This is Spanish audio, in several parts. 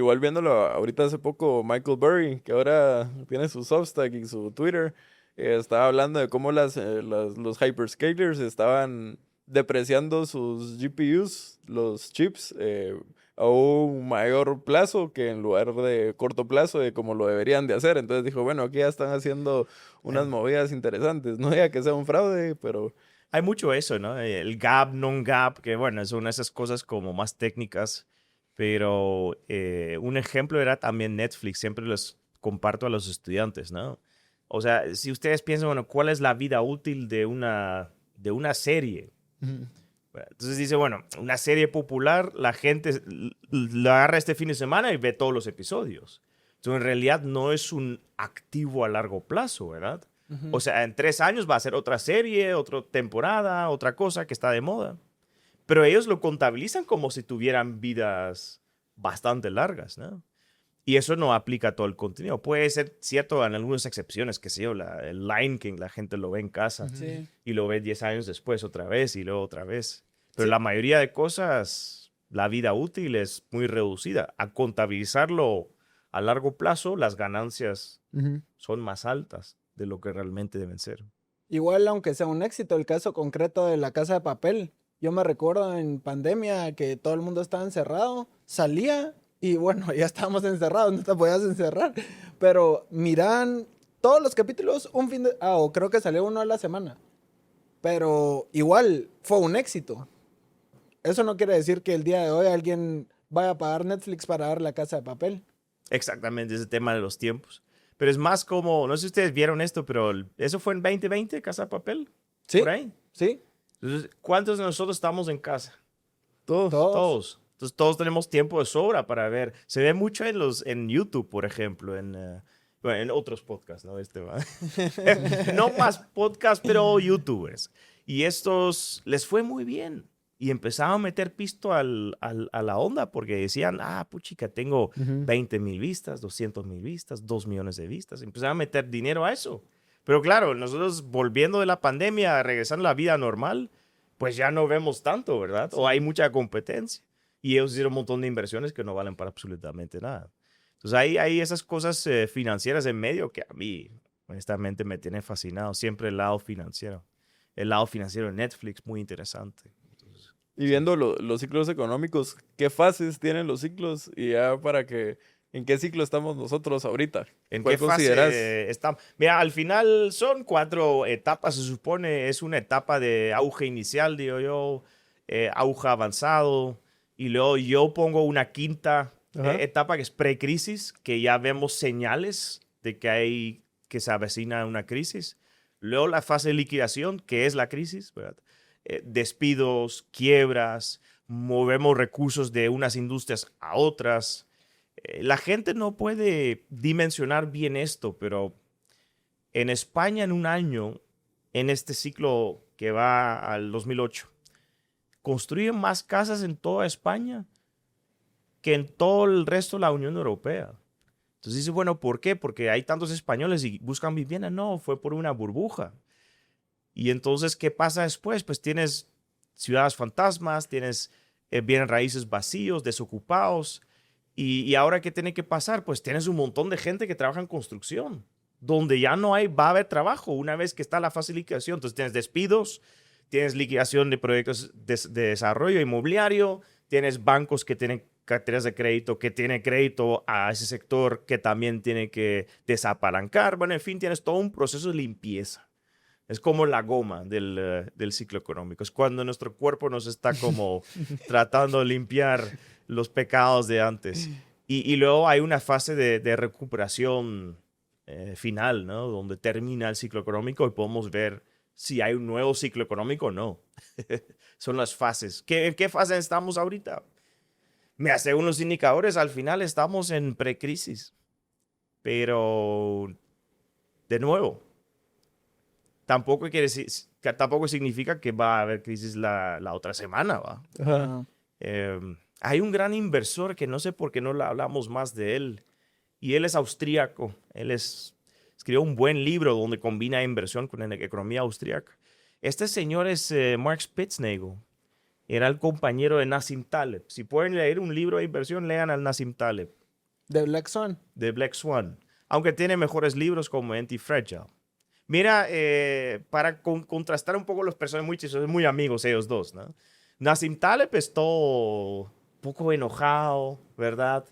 Igual viéndolo ahorita hace poco, Michael Burry, que ahora tiene su Substack y su Twitter, estaba hablando de cómo los hyperscalers estaban depreciando sus GPUs, los chips, a un mayor plazo que en lugar de corto plazo de como lo deberían de hacer. Entonces dijo, bueno, aquí ya están haciendo unas Eh, movidas interesantes. No diga que sea un fraude, pero Hay mucho eso, ¿no? El gap, non-gap, que bueno, son esas cosas como más técnicas, pero un ejemplo era también Netflix, siempre les comparto a los estudiantes, ¿no? O sea, si ustedes piensan, bueno, ¿cuál es la vida útil de una serie? ujú, Bueno, entonces dice, bueno, una serie popular, la gente la agarra este fin de semana y ve todos los episodios. Entonces, en realidad no es un activo a largo plazo, ¿verdad? O ujú. sea, en 3 años va a ser otra serie, otra temporada, otra cosa que está de moda. Pero ellos lo contabilizan como si tuvieran vidas bastante largas, ¿no? Y eso no aplica a todo el contenido. Puede ser cierto en algunas excepciones, que sé yo, el Lion King, la gente lo ve en casa Ujú. Sí, y lo ve 10 años después otra vez y luego otra vez. Pero sí. la mayoría de cosas, la vida útil es muy reducida. A contabilizarlo a largo plazo, las ganancias Ujú. son más altas de lo que realmente deben ser. Igual, aunque sea un éxito, el caso concreto de La Casa de Papel. Yo me recuerdo en pandemia que todo el mundo estaba encerrado, salía y bueno, ya estábamos encerrados, no te podías encerrar. Pero miran todos los capítulos un fin de... Ah, o creo que salió uno a la semana. Pero igual fue un éxito. Eso no quiere decir que el día de hoy alguien vaya a pagar Netflix para ver La Casa de Papel. Exactamente ese tema de los tiempos. Pero es más como, no sé si ustedes vieron esto, pero eso fue en 2020, Casa de Papel, por Sí, ahí. sí, Entonces, ¿cuántos de nosotros estamos en casa? Todos. todos. Todos. Entonces, todos tenemos tiempo de sobra para ver. Se ve mucho en YouTube, por ejemplo, bueno, en otros podcasts, ¿no? No más podcasts, pero YouTubers. Y estos les fue muy bien. Y empezaron a meter pisto a la onda porque decían, puchica, tengo Ujú. 20,000 vistas, 200,000 vistas, 2 millones de vistas. Empezaron a meter dinero a eso. Pero claro, nosotros volviendo de la pandemia, regresando a la vida normal, pues ya no vemos tanto, ¿verdad? O hay Sí. mucha competencia. Y ellos hicieron un montón de inversiones que no valen para absolutamente nada. Entonces hay esas cosas financieras en medio que a mí, honestamente, me tienen fascinado. Siempre el lado financiero. El lado financiero de Netflix, muy interesante. Entonces, Y sí. viendo los ciclos económicos, ¿qué fases tienen los ciclos? Y ya para que, ¿en qué ciclo estamos nosotros ahorita? ¿En qué ¿Cuál consideras? fase estamos? Mira, al final son 4 etapas, se supone. Es una etapa de auge inicial, digo yo, auge avanzado, y luego yo pongo una quinta Ajá. etapa que es precrisis, que ya vemos señales de que se avecina una crisis. Luego la fase de liquidación, que es la crisis, ¿verdad? Despidos, quiebras, movemos recursos de unas industrias a otras. La gente no puede dimensionar bien esto, pero en España en un año, en este ciclo que va al 2008, construyen más casas en toda España que en todo el resto de la Unión Europea. Entonces dice, bueno, ¿por qué? Porque hay tantos españoles y buscan vivienda. No, fue por una burbuja. Y entonces, ¿qué pasa después? Pues tienes ciudades fantasmas, tienes bienes raíces vacíos, desocupados. Y ahora, ¿qué tiene que pasar? Pues tienes un montón de gente que trabaja en construcción, donde ya no hay, va a haber trabajo una vez que está la fase de liquidación. Entonces tienes despidos, tienes liquidación de proyectos de desarrollo inmobiliario, tienes bancos que tienen carteras de crédito, que tienen crédito a ese sector que también tiene que desapalancar. Bueno, en fin, tienes todo un proceso de limpieza. Es como la goma del ciclo económico. Es cuando nuestro cuerpo nos está como tratando de limpiar los pecados de antes. Y luego hay una fase de recuperación final, ¿no? Donde termina el ciclo económico y podemos ver si hay un nuevo ciclo económico o no. Son las fases. ¿En qué fase estamos ahorita? Mira, según los indicadores, al final estamos en precrisis. Pero, de nuevo, tampoco significa que va a haber crisis la otra semana, ¿va? Ajá. Ajá. Hay un gran inversor que no sé por qué no hablamos más de él, y él es austríaco. Escribió un buen libro donde combina inversión con la economía austríaca. Este señor es Mark Spitznagel. Era el compañero de Nassim Taleb. Si pueden leer un libro de inversión, lean al Nassim Taleb. De Black Swan. de Black Swan. Aunque tiene mejores libros como Anti-Fragile. Mira, para contrastar un poco los personajes muy chistosos, muy amigos ellos dos, ¿no? Nassim Taleb es todo un poco enojado, ¿verdad?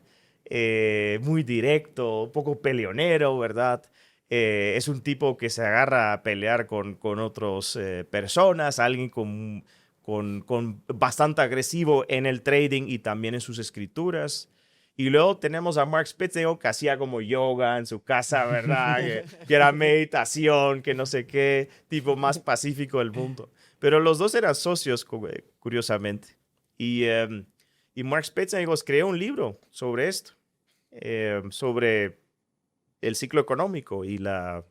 Muy directo, un poco peleonero, ¿verdad? Es un tipo que se agarra a pelear con otras personas, alguien con bastante agresivo en el trading y también en sus escrituras. Y luego tenemos a Mark Spitzer, que hacía como yoga en su casa, ¿verdad? que era meditación, que no sé qué, tipo más pacífico del mundo. Pero los dos eran socios, curiosamente. Y Mark Spitzer creó un libro sobre esto, sobre el ciclo económico y la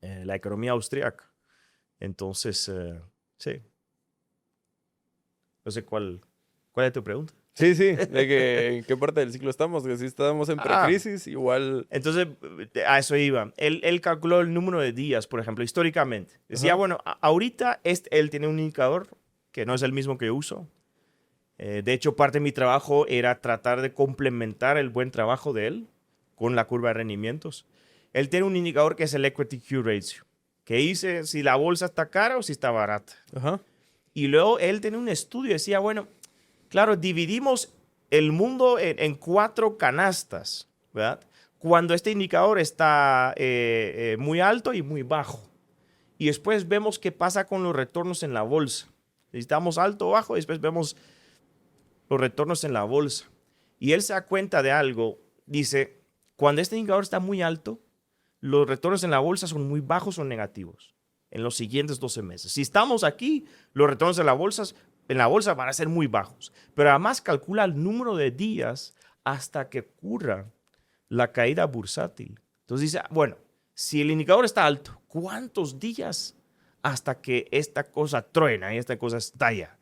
economía austríaca. Entonces, sí. No sé cuál es tu pregunta. Sí, de que en qué parte del ciclo estamos, que si estamos en precrisis, igual... Entonces, a eso iba. Él calculó el número de días, por ejemplo, históricamente. Decía, bueno, ahorita él tiene un indicador que no es el mismo que yo uso. De hecho, parte de mi trabajo era tratar de complementar el buen trabajo de él con la curva de rendimientos. Él tiene un indicador que es el Equity Q Ratio, que dice si la bolsa está cara o si está barata. Ajá. Y luego él tiene un estudio, decía, bueno, claro, dividimos el mundo en 4 canastas, ¿verdad? Cuando este indicador está muy alto y muy bajo. Y después vemos qué pasa con los retornos en la bolsa. Necesitamos alto o bajo y después vemos los retornos en la bolsa. Y él se da cuenta de algo. Dice, cuando este indicador está muy alto, los retornos en la bolsa son muy bajos o negativos en los siguientes 12 meses. Si estamos aquí, los retornos en la bolsa van a ser muy bajos. Pero además calcula el número de días hasta que ocurra la caída bursátil. Entonces dice, bueno, si el indicador está alto, ¿cuántos días hasta que esta cosa truena y esta cosa estalla?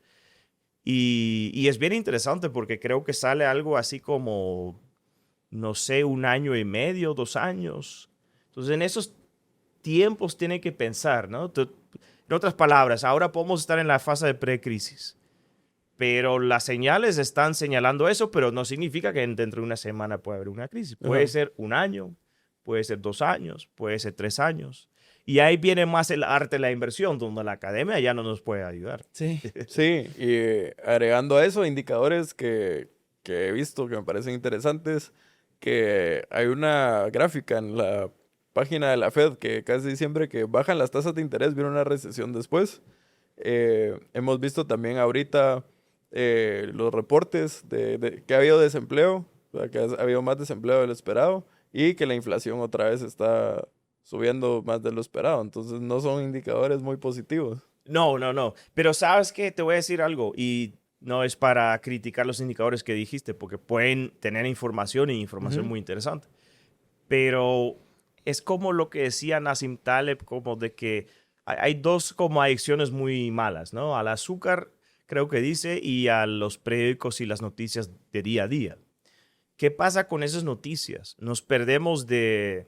Y es bien interesante porque creo que sale algo así como, no sé, 1 año y medio, 2 años. Entonces en esos tiempos tiene que pensar, ¿no? En otras palabras, ahora podemos estar en la fase de precrisis, pero las señales están señalando eso, pero no significa que dentro de una semana pueda haber una crisis. Puede ser 1 año, puede ser 2 años, puede ser 3 años. Y ahí viene más el arte de la inversión, donde la academia ya no nos puede ayudar. Sí. Sí, y agregando a eso, indicadores que he visto que me parecen interesantes, que hay una gráfica en la página de la Fed que casi siempre que bajan las tasas de interés viene una recesión después. Hemos visto también ahorita los reportes de que ha habido desempleo, o sea, que ha habido más desempleo de lo esperado y que la inflación otra vez está subiendo más de lo esperado. Entonces no son indicadores muy positivos. No. Pero ¿sabes qué? Te voy a decir algo y no es para criticar los indicadores que dijiste porque pueden tener información y información muy interesante. Pero es como lo que decía Nassim Taleb, como de que hay 2 como adicciones muy malas, ¿no? Al azúcar, creo que dice, y a los periódicos y las noticias de día a día. ¿Qué pasa con esas noticias? Nos perdemos de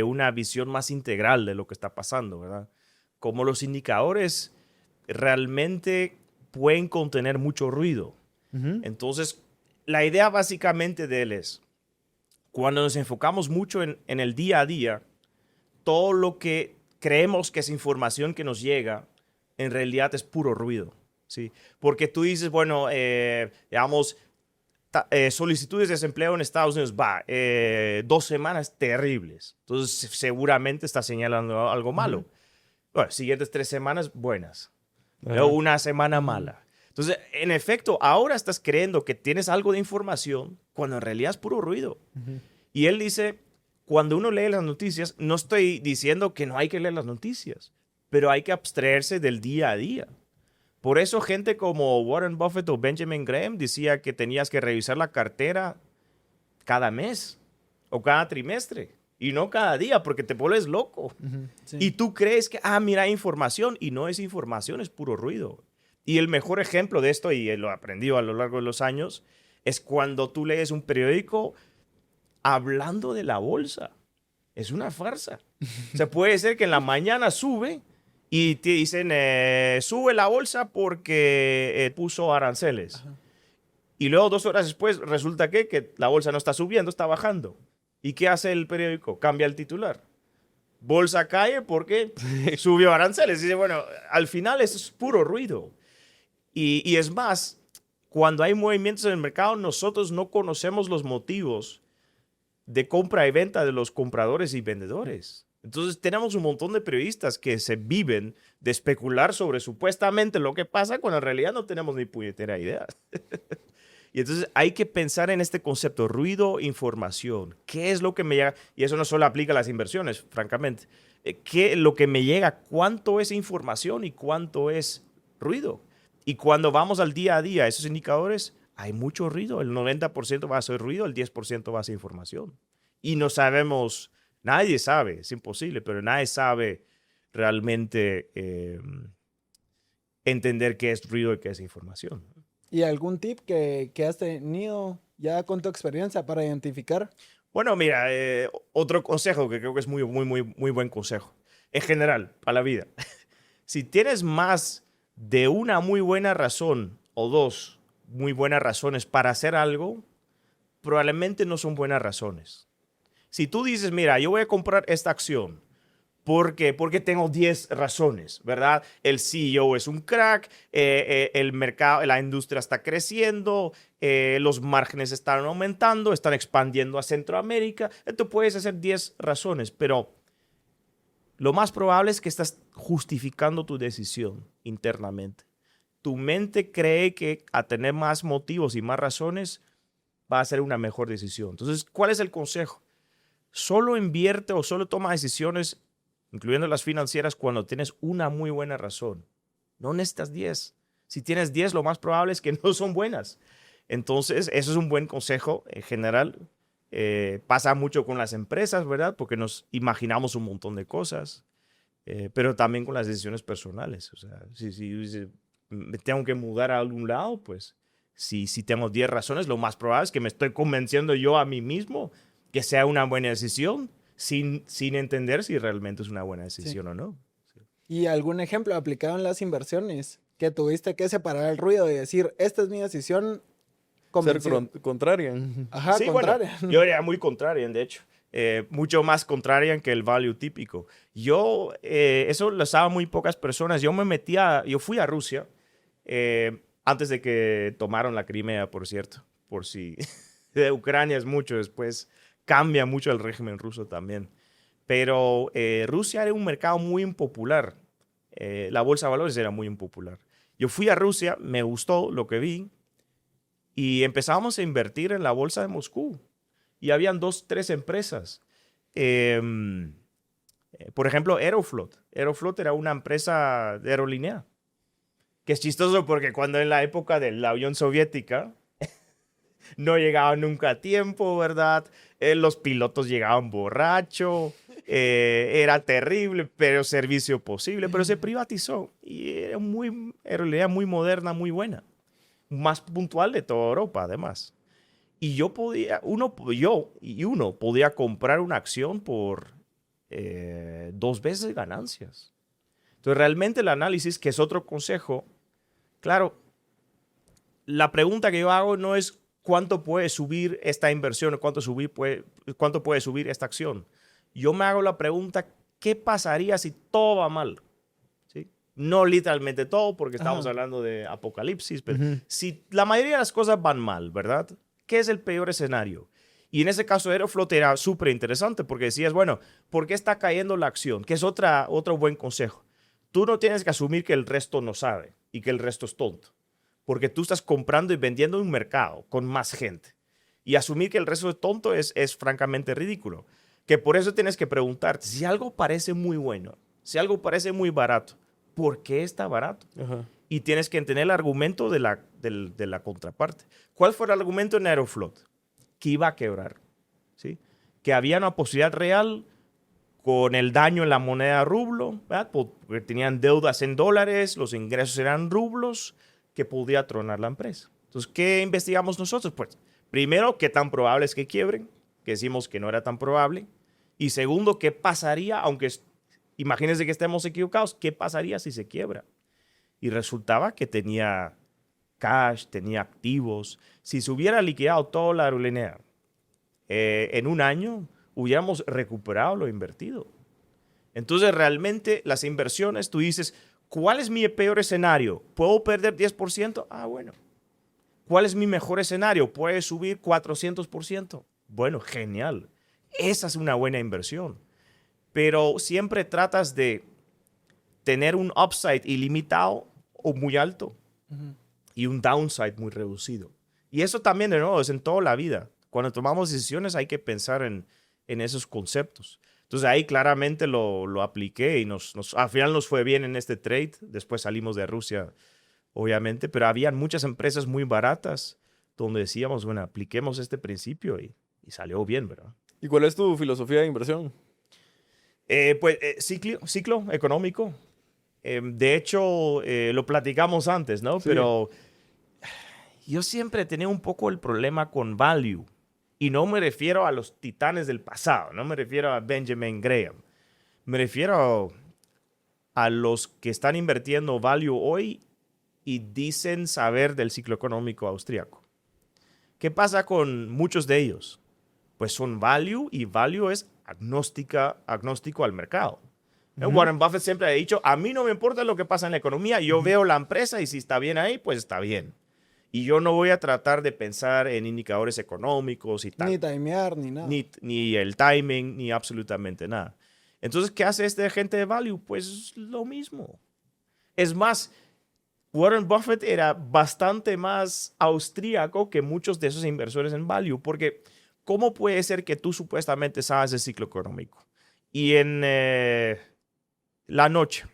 una visión más integral de lo que está pasando, ¿verdad? Como los indicadores realmente pueden contener mucho ruido. Entonces, la idea básicamente de él es, cuando nos enfocamos mucho en el día a día, todo lo que creemos que es información que nos llega, en realidad es puro ruido, ¿sí? Porque tú dices, bueno, digamos, solicitudes de desempleo en Estados Unidos, 2 semanas terribles. Entonces, seguramente está señalando algo malo. Bueno, siguientes 3 semanas, buenas. Luego 1 semana mala. Entonces, en efecto, ahora estás creyendo que tienes algo de información cuando en realidad es puro ruido. Y él dice, cuando uno lee las noticias, no estoy diciendo que no hay que leer las noticias, pero hay que abstraerse del día a día. Por eso gente como Warren Buffett o Benjamin Graham decía que tenías que revisar la cartera cada mes o cada trimestre y no cada día porque te vuelves loco. Sí. Y tú crees que, mira, hay información y no es información, es puro ruido. Y el mejor ejemplo de esto, y lo he aprendido a lo largo de los años, es cuando tú lees un periódico hablando de la bolsa. Es una farsa. O sea, puede ser que en la mañana sube y te dicen, sube la bolsa porque puso aranceles. Y luego 2 horas después resulta que la bolsa no está subiendo, está bajando. ¿Y qué hace el periódico? Cambia el titular. Bolsa cae porque subió aranceles. Dice, bueno, al final eso es puro ruido. Y es más, cuando hay movimientos en el mercado, nosotros no conocemos los motivos de compra y venta de los compradores y vendedores. Entonces tenemos un montón de periodistas que se viven de especular sobre supuestamente lo que pasa cuando en realidad no tenemos ni puñetera idea. Y entonces hay que pensar en este concepto, ruido, información. ¿Qué es lo que me llega? Y eso no solo aplica a las inversiones, francamente. ¿Qué es lo que me llega? ¿Cuánto es información y cuánto es ruido? Y cuando vamos al día a día, esos indicadores, hay mucho ruido. El 90% va a ser ruido, el 10% va a ser información. Y no sabemos, nadie sabe, es imposible, pero nadie sabe realmente entender qué es ruido y qué es información. ¿Y algún tip que has tenido ya con tu experiencia para identificar? Bueno, mira, otro consejo que creo que es muy buen consejo. En general, para la vida. Si tienes más de una muy buena razón o 2 muy buenas razones para hacer algo, probablemente no son buenas razones. Si tú dices, mira, yo voy a comprar esta acción, ¿por qué? Porque tengo 10 razones, ¿verdad? El CEO es un crack, el mercado, la industria está creciendo, los márgenes están aumentando, están expandiendo a Centroamérica. Entonces puedes hacer 10 razones, pero lo más probable es que estás justificando tu decisión internamente. Tu mente cree que a tener más motivos y más razones va a ser una mejor decisión. Entonces, ¿cuál es el consejo? Solo invierte o solo toma decisiones, incluyendo las financieras, cuando tienes una muy buena razón. No necesitas 10. Si tienes 10, lo más probable es que no son buenas. Entonces, eso es un buen consejo en general. Pasa mucho con las empresas, ¿verdad? Porque nos imaginamos un montón de cosas, pero también con las decisiones personales. O sea, si me tengo que mudar a algún lado, pues si tengo 10 razones, lo más probable es que me estoy convenciendo yo a mí mismo que sea una buena decisión sin entender si realmente es una buena decisión o no. Sí. ¿Y algún ejemplo aplicado en las inversiones que tuviste que separar el ruido y decir, esta es mi decisión convencida? Ser contraria. Ajá, Sí, contraria. bueno, yo era muy contrarian, de hecho. Mucho más contrarian que el value típico. Yo, eso lo saben muy pocas personas. Yo fui a Rusia antes de que tomaron la Crimea, por cierto. Por si de Ucrania es mucho después. Cambia mucho el régimen ruso también. Pero Rusia era un mercado muy impopular. La bolsa de valores era muy impopular. Yo fui a Rusia, me gustó lo que vi y empezamos a invertir en la bolsa de Moscú. Y habían 2, 3 empresas. Por ejemplo, Aeroflot. Aeroflot era una empresa de aerolínea. Que es chistoso porque cuando en la época de la Unión Soviética no llegaban nunca a tiempo, ¿verdad? Los pilotos llegaban borrachos. Era terrible, pero servicio posible. Pero se privatizó. Y era una aerolínea muy moderna, muy buena. Más puntual de toda Europa, además. Y uno podía comprar una acción por 2 veces ganancias. Entonces, realmente el análisis, que es otro consejo, claro, la pregunta que yo hago no es cuánto puede subir esta inversión o cuánto puede subir esta acción. Yo me hago la pregunta, ¿qué pasaría si todo va mal? ¿Sí? No literalmente todo, porque estamos hablando de apocalipsis, pero si la mayoría de las cosas van mal, ¿verdad? ¿Qué es el peor escenario? Y en ese caso Aeroflot era súper interesante porque decías, bueno, ¿por qué está cayendo la acción? Que es otro buen consejo. Tú no tienes que asumir que el resto no sabe y que el resto es tonto. Porque tú estás comprando y vendiendo en un mercado con más gente. Y asumir que el resto es tonto es francamente ridículo. Que por eso tienes que preguntarte, si algo parece muy bueno, si algo parece muy barato, ¿por qué está barato? Ajá. Y tienes que entender el argumento de la contraparte. ¿Cuál fue el argumento en Aeroflot? Que iba a quebrar, ¿sí? Que había una posibilidad real con el daño en la moneda rublo, ¿verdad? Porque tenían deudas en dólares, los ingresos eran rublos, que podía tronar la empresa. Entonces, ¿qué investigamos nosotros? Pues, primero, ¿qué tan probable es que quiebren? Que decimos que no era tan probable. Y segundo, ¿qué pasaría, aunque imagínense que estemos equivocados, qué pasaría si se quiebra? Y resultaba que tenía cash, tenía activos. Si se hubiera liquidado toda la aerolínea en un año, hubiéramos recuperado lo invertido. Entonces, realmente, las inversiones, tú dices, ¿cuál es mi peor escenario? ¿Puedo perder 10%? Ah, bueno. ¿Cuál es mi mejor escenario? ¿Puede subir 400%? Bueno, genial. Esa es una buena inversión. Pero siempre tratas de tener un upside ilimitado o muy alto y un downside muy reducido. Y eso también, de nuevo, es en toda la vida. Cuando tomamos decisiones hay que pensar en esos conceptos. Entonces ahí claramente lo apliqué y al final nos fue bien en este trade. Después salimos de Rusia, obviamente, pero habían muchas empresas muy baratas donde decíamos, bueno, apliquemos este principio y salió bien, ¿verdad? ¿Y cuál es tu filosofía de inversión? Ciclo económico. De hecho, lo platicamos antes, ¿no? Sí. Pero yo siempre tenía un poco el problema con value. Y no me refiero a los titanes del pasado, no me refiero a Benjamin Graham. Me refiero a los que están invirtiendo value hoy y dicen saber del ciclo económico austríaco. ¿Qué pasa con muchos de ellos? Pues son value y value es agnóstico al mercado. Warren Buffett siempre ha dicho, a mí no me importa lo que pasa en la economía, yo veo la empresa y si está bien ahí, pues está bien. Y yo no voy a tratar de pensar en indicadores económicos y tal. Ni timear, ni nada. Ni el timing, ni absolutamente nada. Entonces, ¿qué hace este agente de value? Pues lo mismo. Es más, Warren Buffett era bastante más austríaco que muchos de esos inversores en value, porque ¿cómo puede ser que tú supuestamente sabes el ciclo económico? Y en la noche,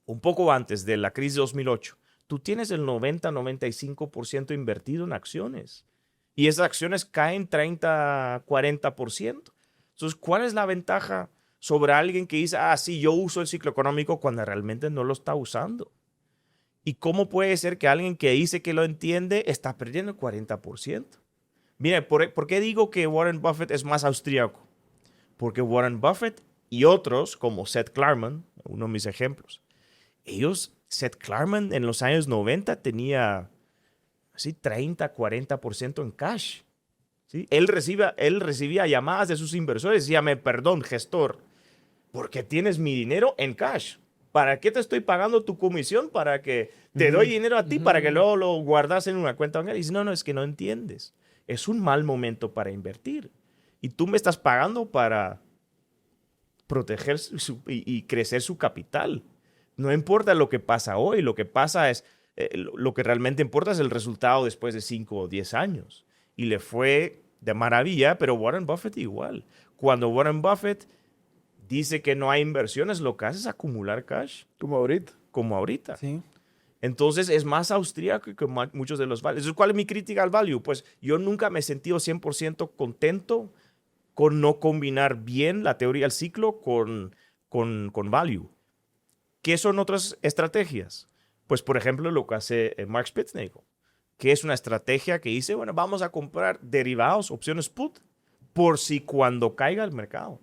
un poco antes de la crisis de 2008, tú tienes el 90-95% invertido en acciones. Y esas acciones caen 30-40%. Entonces, ¿cuál es la ventaja sobre alguien que dice, sí, yo uso el ciclo económico cuando realmente no lo está usando? ¿Y cómo puede ser que alguien que dice que lo entiende está perdiendo el 40%? Mire, ¿por qué digo que Warren Buffett es más austríaco? Porque Warren Buffett y otros, como Seth Klarman, uno de mis ejemplos, Seth Klarman en los años 90 tenía así 30-40% en cash. ¿Sí? Él recibía llamadas de sus inversores y decía, perdón, gestor, porque tienes mi dinero en cash. ¿Para qué te estoy pagando tu comisión? Para que te doy dinero a ti, para que luego lo guardas en una cuenta bancaria. Y dice, no, es que no entiendes. Es un mal momento para invertir. Y tú me estás pagando para proteger y crecer su capital. No importa lo que pasa hoy, lo que pasa es, lo que realmente importa es el resultado después de 5 o 10 años. Y le fue de maravilla, pero Warren Buffett igual. Cuando Warren Buffett dice que no hay inversiones, lo que hace es acumular cash. Como ahorita. Sí. Entonces es más austríaco que muchos de los values. ¿Cuál es mi crítica al value? Pues yo nunca me he sentido 100% contento con no combinar bien la teoría del ciclo con value. ¿Qué son otras estrategias? Pues, por ejemplo, lo que hace Mark Spitznagel, que es una estrategia que dice, bueno, vamos a comprar derivados, opciones put, por si cuando caiga el mercado.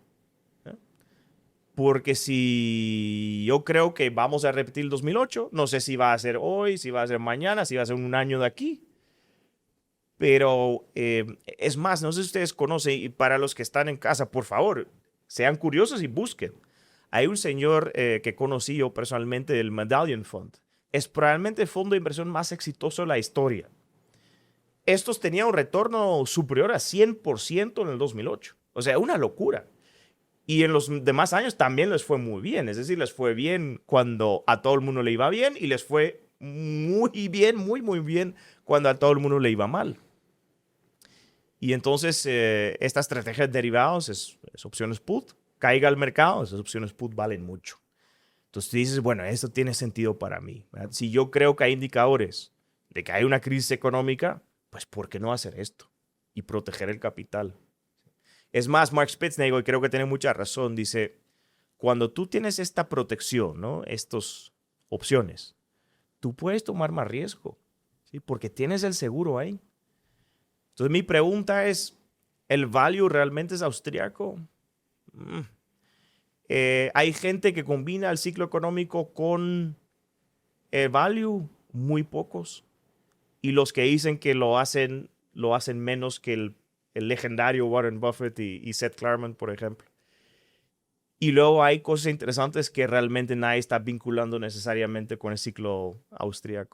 Porque si yo creo que vamos a repetir el 2008, no sé si va a ser hoy, si va a ser mañana, si va a ser un año de aquí. Pero es más, no sé si ustedes conocen, y para los que están en casa, por favor, sean curiosos y busquen. Hay un señor que conocí yo personalmente del Medallion Fund. Es probablemente el fondo de inversión más exitoso de la historia. Estos tenían un retorno superior a 100% en el 2008. O sea, una locura. Y en los demás años también les fue muy bien. Es decir, les fue bien cuando a todo el mundo le iba bien y les fue muy bien, muy bien cuando a todo el mundo le iba mal. Y entonces esta estrategia de derivados es opciones put. Caiga al mercado, esas opciones put valen mucho. Entonces tú dices, bueno, esto tiene sentido para mí, ¿verdad? Si yo creo que hay indicadores de que hay una crisis económica, pues ¿por qué no hacer esto? Y proteger el capital. Es más, Mark Spitznagel, y creo que tiene mucha razón, dice, cuando tú tienes esta protección, ¿no? Estas opciones, tú puedes tomar más riesgo, ¿sí? Porque tienes el seguro ahí. Entonces mi pregunta es, ¿el value realmente es austríaco? Hay gente que combina el ciclo económico con el value, muy pocos. y los que dicen que lo hacen menos que el legendario Warren Buffett y Seth Klarman, por ejemplo. Y luego hay cosas interesantes que realmente nadie está vinculando necesariamente con el ciclo austríaco.